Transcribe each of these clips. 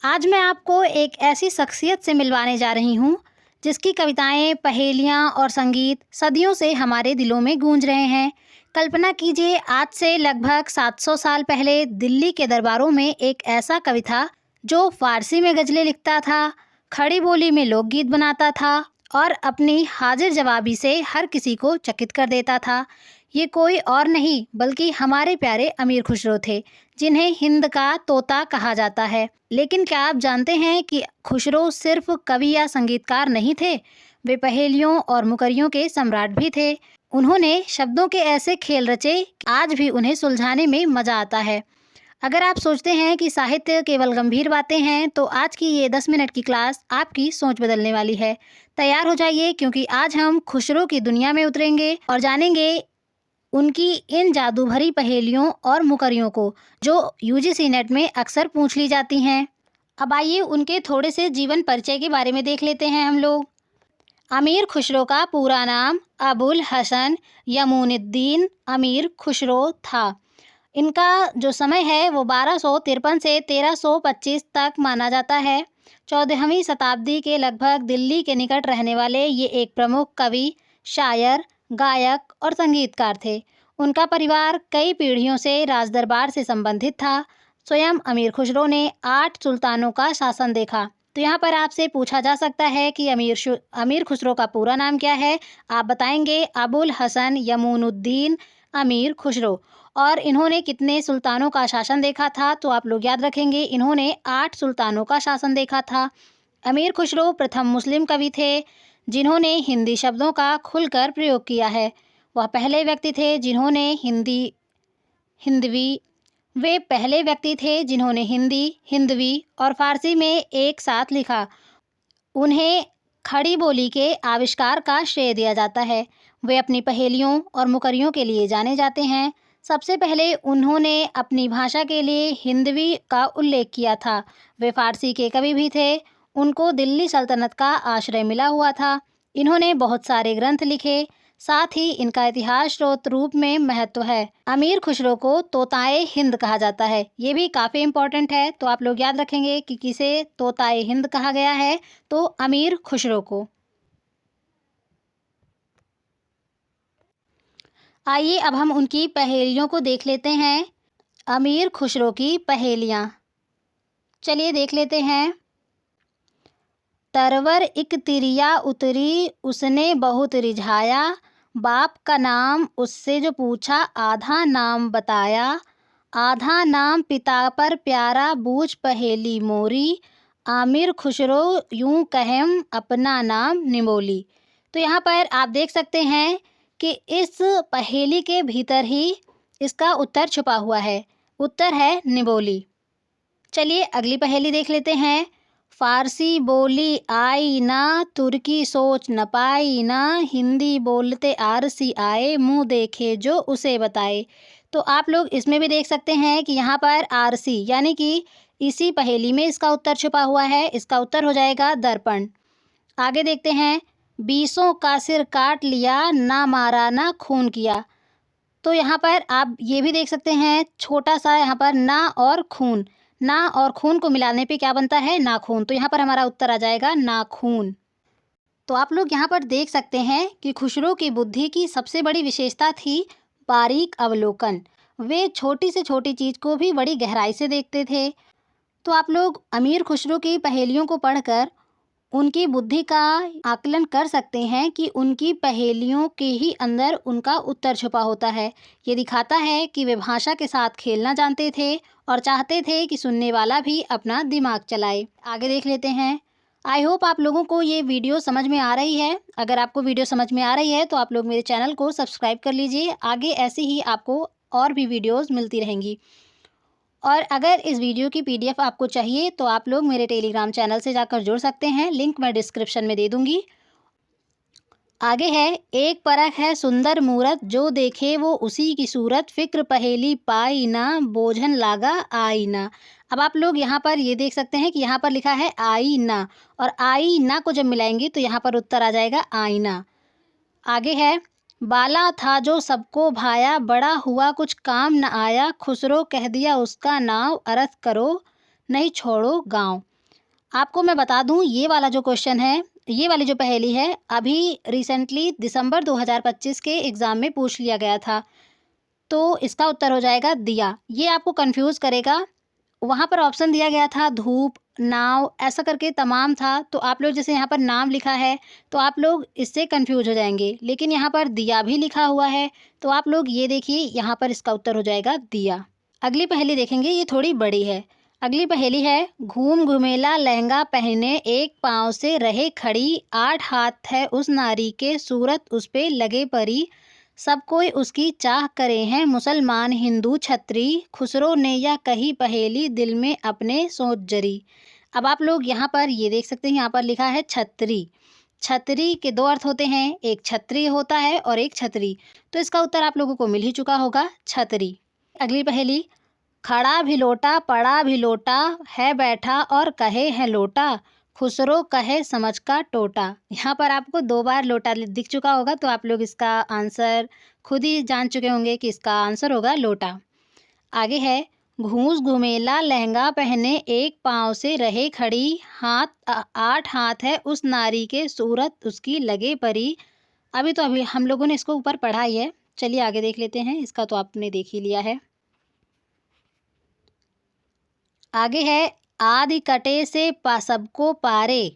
आज मैं आपको एक ऐसी शख्सियत से मिलवाने जा रही हूँ जिसकी कविताएं, पहेलियाँ और संगीत सदियों से हमारे दिलों में गूंज रहे हैं। कल्पना कीजिए, आज से लगभग 700 साल पहले दिल्ली के दरबारों में एक ऐसा कवि था जो फारसी में गज़लें लिखता था, खड़ी बोली में लोकगीत बनाता था और अपनी हाजिर जवाबी से हर किसी को चकित कर देता था। ये कोई और नहीं बल्कि हमारे प्यारे अमीर खुसरो थे, जिन्हें हिंद का तोता कहा जाता है। लेकिन क्या आप जानते हैं कि खुसरो सिर्फ कवि या संगीतकार नहीं थे, वे पहेलियों और मुकरियों के सम्राट भी थे। उन्होंने शब्दों के ऐसे खेल रचे, आज भी उन्हें सुलझाने में मज़ा आता है। अगर आप सोचते हैं कि साहित्य केवल गंभीर बातें हैं, तो आज की ये 10 मिनट की क्लास आपकी सोच बदलने वाली है। तैयार हो जाइए, क्योंकि आज हम खुसरो की दुनिया में उतरेंगे और जानेंगे उनकी इन जादू भरी पहेलियों और मुकरियों को, जो यूजीसी नेट में अक्सर पूछ ली जाती हैं। अब आइए उनके थोड़े से जीवन परिचय के बारे में देख लेते हैं हम लोग। अमीर खुसरो का पूरा नाम अबुल हसन यमुनुद्दीन अमीर खुसरो था। इनका जो समय है वो 1253 से 1325 तक माना जाता है। 14वीं शताब्दी के लगभग दिल्ली के निकट रहने वाले ये एक प्रमुख कवि, शायर, गायक और संगीतकार थे। उनका परिवार कई पीढ़ियों से राजदरबार से संबंधित था। स्वयं अमीर खुसरो ने 8 सुल्तानों का शासन देखा। तो यहाँ पर आपसे पूछा जा सकता है कि अमीर खुसरो का पूरा नाम क्या है। आप बताएंगे अबुल हसन यमुनुद्दीन अमीर खुसरो। और इन्होंने कितने सुल्तानों का शासन देखा था, तो आप लोग याद रखेंगे इन्होंने 8 सुल्तानों का शासन देखा था। अमीर खुसरो प्रथम मुस्लिम कवि थे जिन्होंने हिंदी शब्दों का खुलकर प्रयोग किया है। वह पहले व्यक्ति थे जिन्होंने हिंदी, हिंदवी और फारसी में एक साथ लिखा। उन्हें खड़ी बोली के आविष्कार का श्रेय दिया जाता है। वे अपनी पहेलियों और मुकरियों के लिए जाने जाते हैं। सबसे पहले उन्होंने अपनी भाषा के लिए हिंदवी का उल्लेख किया था। वे फारसी के कवि भी थे। उनको दिल्ली सल्तनत का आश्रय मिला हुआ था। इन्होंने बहुत सारे ग्रंथ लिखे, साथ ही इनका इतिहास स्रोत रूप में महत्व है। अमीर खुसरो को तोताए हिंद कहा जाता है, ये भी काफ़ी इम्पोर्टेंट है। तो आप लोग याद रखेंगे कि किसे तोताए हिंद कहा गया है, तो अमीर खुसरो को। आइए अब हम उनकी पहेलियों को देख लेते हैं। अमीर खुसरो की पहेलियाँ, चलिए देख लेते हैं। तरवर एक तिरिया उतरी, उसने बहुत रिझाया, बाप का नाम उससे जो पूछा, आधा नाम बताया। आधा नाम पिता पर प्यारा, बूझ पहेली मोरी, आमिर खुसरो यूं कहें अपना नाम निमोली। तो यहाँ पर आप देख सकते हैं कि इस पहेली के भीतर ही इसका उत्तर छुपा हुआ है। उत्तर है निमोली। चलिए अगली पहेली देख लेते हैं। फारसी बोली आई ना, तुर्की सोच न पाई ना, हिंदी बोलते आरसी आए, मुंह देखे जो उसे बताए। तो आप लोग इसमें भी देख सकते हैं कि यहाँ पर आरसी यानी कि इसी पहेली में इसका उत्तर छुपा हुआ है। इसका उत्तर हो जाएगा दर्पण। आगे देखते हैं। 20 का सिर काट लिया, ना मारा ना खून किया। तो यहाँ पर आप ये भी देख सकते हैं, छोटा सा यहाँ पर ना और खून, ना और खून को मिलाने पे क्या बनता है, नाखून। तो यहाँ पर हमारा उत्तर आ जाएगा नाखून। तो आप लोग यहाँ पर देख सकते हैं कि खुसरो की बुद्धि की सबसे बड़ी विशेषता थी बारीक अवलोकन। वे छोटी से छोटी चीज़ को भी बड़ी गहराई से देखते थे। तो आप लोग अमीर खुसरो की पहेलियों को पढ़कर उनकी बुद्धि का आकलन कर सकते हैं कि उनकी पहेलियों के ही अंदर उनका उत्तर छुपा होता है। ये दिखाता है कि वे भाषा के साथ खेलना जानते थे और चाहते थे कि सुनने वाला भी अपना दिमाग चलाए। आगे देख लेते हैं। आई होप आप लोगों को ये वीडियो समझ में आ रही है। अगर आपको वीडियो समझ में आ रही है तो आप लोग मेरे चैनल को सब्सक्राइब कर लीजिए। आगे ऐसी ही आपको और भी वीडियोज़ मिलती रहेंगी। और अगर इस वीडियो की PDF आपको चाहिए तो आप लोग मेरे टेलीग्राम चैनल से जाकर जुड़ सकते हैं। लिंक मैं डिस्क्रिप्शन में दे दूंगी। आगे है। एक परख है सुंदर मूरत, जो देखे वो उसी की सूरत, फिक्र पहेली पाई ना, बोझन लागा आई ना। अब आप लोग यहाँ पर ये देख सकते हैं कि यहाँ पर लिखा है आई ना, और आई ना को जब मिलाएंगे तो यहाँ पर उत्तर आ जाएगा आईना। आगे है। बाला था जो सबको भाया, बड़ा हुआ कुछ काम न आया, खुसरो कह दिया उसका नाव, अर्थ करो नहीं छोड़ो गाँव। आपको मैं बता दूं, ये वाला जो क्वेश्चन है, ये वाली जो पहेली है, अभी रिसेंटली दिसंबर 2025 के एग्ज़ाम में पूछ लिया गया था। तो इसका उत्तर हो जाएगा दिया। ये आपको कंफ्यूज करेगा। वहाँ पर ऑप्शन दिया गया था धूप, नाव, ऐसा करके तमाम था। तो आप लोग जैसे यहाँ पर नाम लिखा है तो आप लोग इससे कंफ्यूज हो जाएंगे, लेकिन यहाँ पर दिया भी लिखा हुआ है। तो आप लोग ये देखिए, यहाँ पर इसका उत्तर हो जाएगा दिया। अगली पहेली देखेंगे, ये थोड़ी बड़ी है। अगली पहेली है, घूम घुमेला लहंगा पहने एक पाँव से रहे खड़ी, 8 हाथ है उस नारी के सूरत उस पे लगे परी, सब कोई उसकी चाह करे हैं मुसलमान हिंदू छत्री, खुसरो ने या कही पहेली दिल में अपने सोच जरी। अब आप लोग यहाँ पर ये देख सकते हैं, यहाँ पर लिखा है छतरी। छतरी के दो अर्थ होते हैं, एक छतरी होता है और एक छतरी। तो इसका उत्तर आप लोगों को मिल ही चुका होगा, छतरी। अगली पहेली, खड़ा भी लोटा पड़ा भी लोटा, है बैठा और कहे है लोटा, खुसरो कहे समझ का टोटा। यहाँ पर आपको 2 बार लोटा दिख चुका होगा, तो आप लोग इसका आंसर खुद ही जान चुके होंगे कि इसका आंसर होगा लोटा। आगे है, घूस घुमेला लहंगा पहने एक पाँव से रहे खड़ी, 8 हाथ है उस नारी के सूरत उसकी लगे परी। अभी हम लोगों ने इसको ऊपर पढ़ा ही है, चलिए आगे देख लेते हैं। इसका तो आपने देख ही लिया है। आगे है, आदि कटे से सबको पारे,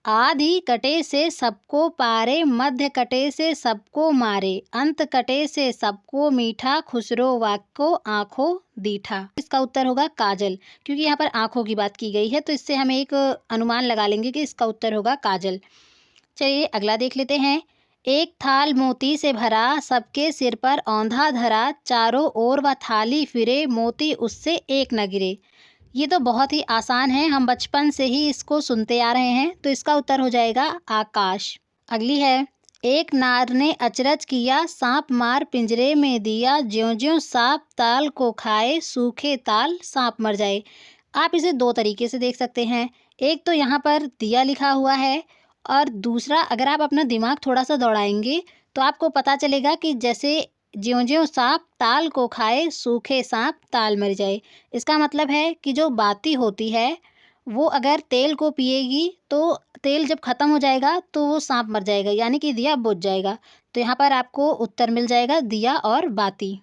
आदि कटे से सबको पारे, मध्य कटे से सबको मारे, अंत कटे से सबको मीठा, खुसरो वाक्को आँखों दीठा। इसका उत्तर होगा काजल, क्योंकि यहाँ पर आँखों की बात की गई है, तो इससे हम एक अनुमान लगा लेंगे कि इसका उत्तर होगा काजल। चलिए अगला देख लेते हैं। एक थाल मोती से भरा, सबके सिर पर औंधा धरा, चारों ओर वह थाली फिरे, मोती उससे एक न गिरे। ये तो बहुत ही आसान है, हम बचपन से ही इसको सुनते आ रहे हैं। तो इसका उत्तर हो जाएगा आकाश। अगली है, एक नार ने अचरज किया, सांप मार पिंजरे में दिया, ज्यों ज्यों सांप ताल को खाए, सूखे ताल सांप मर जाए। आप इसे 2 तरीके से देख सकते हैं। एक तो यहाँ पर दिया लिखा हुआ है, और दूसरा अगर आप अपना दिमाग थोड़ा सा दौड़ाएंगे तो आपको पता चलेगा कि जैसे ज्यों ज्यों सांप ताल को खाए, सूखे सांप ताल मर जाए। इसका मतलब है कि जो बाती होती है वो अगर तेल को पिएगी तो तेल जब ख़त्म हो जाएगा तो वो सांप मर जाएगा, यानी कि दिया बुझ जाएगा। तो यहाँ पर आपको उत्तर मिल जाएगा दिया और बाती।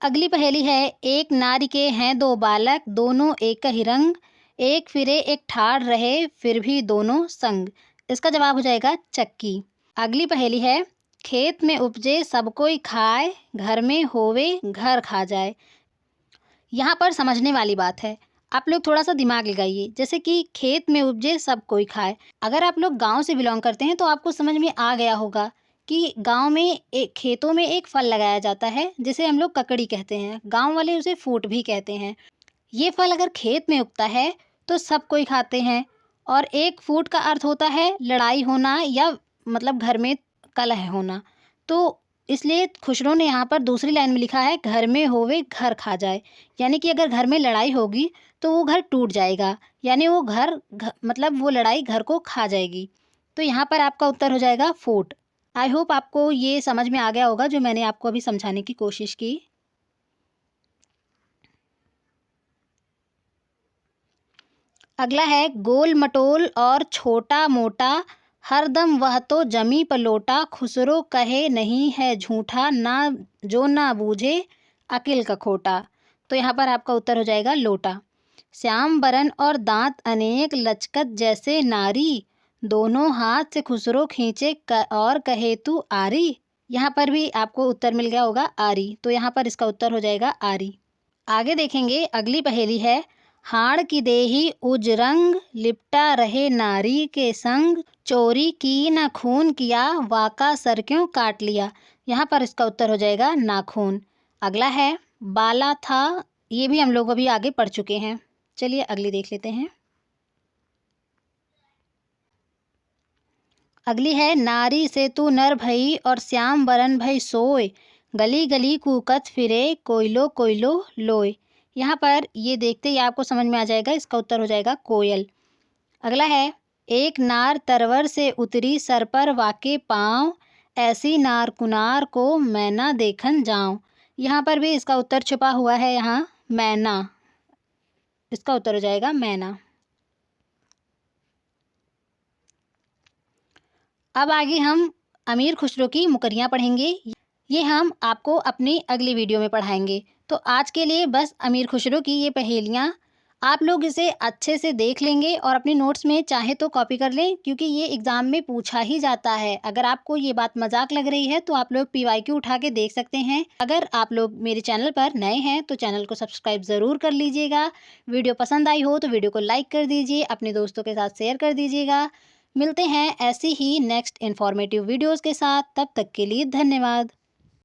अगली पहेली है, एक नारी के हैं 2 बालक, दोनों एक ही रंग, एक फिरे एक ठाड़ रहे, फिर भी दोनों संग। इसका जवाब हो जाएगा चक्की। अगली पहेली है, खेत में उपजे सब कोई खाए, घर में होवे घर खा जाए। यहाँ पर समझने वाली बात है, आप लोग थोड़ा सा दिमाग लगाइए। जैसे कि खेत में उपजे सब कोई खाए, अगर आप लोग गांव से बिलोंग करते हैं तो आपको समझ में आ गया होगा कि गांव में एक खेतों में एक फल लगाया जाता है जिसे हम लोग ककड़ी कहते हैं, गांव वाले उसे फूट भी कहते हैं। ये फल अगर खेत में उगता है तो सब कोई खाते हैं। और एक फूट का अर्थ होता है लड़ाई होना, या मतलब घर में कलह होना। तो इसलिए खुसरो ने यहाँ पर दूसरी लाइन में लिखा है, घर में होवे घर खा जाए, यानी कि अगर घर में लड़ाई होगी तो वो घर टूट जाएगा, यानी वो मतलब वो लड़ाई घर को खा जाएगी। तो यहाँ पर आपका उत्तर हो जाएगा फूट। आई होप आपको ये समझ में आ गया होगा जो मैंने आपको अभी समझाने की कोशिश की। अगला है, गोल मटोल और छोटा मोटा, हरदम वह तो जमी पलोटा, खुसरो कहे नहीं है झूठा, ना जो ना बूझे अकिल का खोटा। तो यहाँ पर आपका उत्तर हो जाएगा लोटा। श्याम बरन और दांत अनेक, लचकत जैसे नारी, दोनों हाथ से खुसरो खींचे और कहे तू आरी। यहाँ पर भी आपको उत्तर मिल गया होगा आरी। तो यहाँ पर इसका उत्तर हो जाएगा आरी। आगे देखेंगे, अगली पहेली है, हाड़ की देही उजरंग, लिपटा रहे नारी के संग, चोरी की न खून किया, वाका सर क्यों काट लिया। यहाँ पर इसका उत्तर हो जाएगा नाखून। अगला है, बाला था, ये भी हम लोग अभी आगे पढ़ चुके हैं। चलिए अगली देख लेते हैं। अगली है, नारी से तू नर भई और श्याम बरन भई सोय, गली गली कूकत फिरे, कोयलो कोयलो लोय। यहाँ पर ये देखते ही आपको समझ में आ जाएगा, इसका उत्तर हो जाएगा कोयल। अगला है, एक नार तरवर से उतरी, सर पर वाके पाँव, ऐसी नार कुनार को मैं ना देखन जाऊं। यहाँ पर भी इसका उत्तर छुपा हुआ है, यहाँ मैना। इसका उत्तर हो जाएगा मैना। अब आगे हम अमीर खुसरो की मुकर्रियाँ पढ़ेंगे। ये हम आपको अपनी अगली वीडियो में पढ़ाएंगे। तो आज के लिए बस अमीर खुसरो की ये पहेलियाँ आप लोग इसे अच्छे से देख लेंगे और अपने नोट्स में चाहे तो कॉपी कर लें, क्योंकि ये एग्ज़ाम में पूछा ही जाता है। अगर आपको ये बात मजाक लग रही है तो आप लोग PYQ उठा के देख सकते हैं। अगर आप लोग मेरे चैनल पर नए हैं तो चैनल को सब्सक्राइब ज़रूर कर लीजिएगा। वीडियो पसंद आई हो तो वीडियो को लाइक कर दीजिए, अपने दोस्तों के साथ शेयर कर दीजिएगा। मिलते हैं ऐसी ही नेक्स्ट इन्फॉर्मेटिव वीडियोज़ के साथ, तब तक के लिए धन्यवाद।